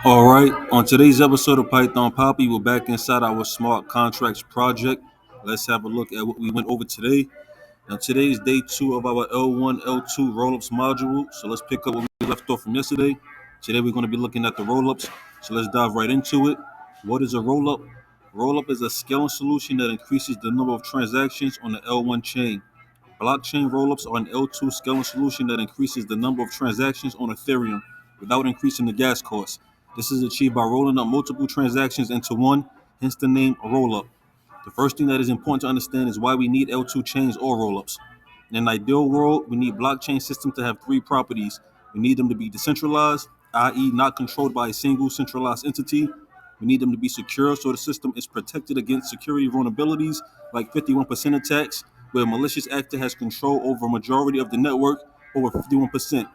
All right, on today's episode of Python Papi, we're back inside our smart contracts project. Let's have a look at what we went over today. Now, today is day two of our L1, L2 rollups module. So let's pick up what we left off from yesterday. Today we're going to be looking at the rollups. So let's dive right into it. What is a rollup? Rollup is a scaling solution that increases the number of transactions on the L1 chain. Blockchain rollups are an L2 scaling solution that increases the number of transactions on Ethereum without increasing the gas cost. This is achieved by rolling up multiple transactions into one, hence the name rollup. The first thing that is important to understand is why we need L2 chains or rollups. In an ideal world, we need blockchain systems to have three properties. We need them to be decentralized, i.e., not controlled by a single centralized entity. We need them to be secure so the system is protected against security vulnerabilities like 51% attacks, where a malicious actor has control over a majority of the network, over 51%.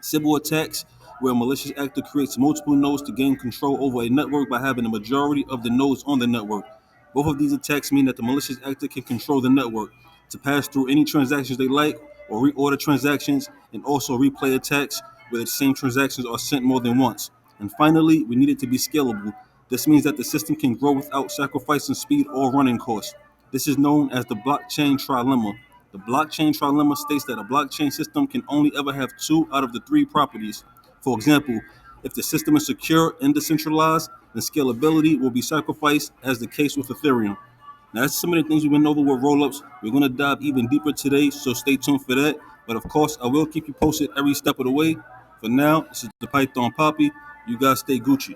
Sybil attacks, where a malicious actor creates multiple nodes to gain control over a network by having a majority of the nodes on the network. Both of these attacks mean that the malicious actor can control the network to pass through any transactions they like or reorder transactions, and also replay attacks where the same transactions are sent more than once. And finally, we need it to be scalable. This means that the system can grow without sacrificing speed or running costs. This is known as the blockchain trilemma. The blockchain trilemma states that a blockchain system can only ever have two out of the three properties. For example, if the system is secure and decentralized, then scalability will be sacrificed, as the case with Ethereum. Now, that's some of the things we went over with rollups. We're going to dive even deeper today, so stay tuned for that. But of course, I will keep you posted every step of the way. For now, this is the Python Poppy. You guys stay Gucci.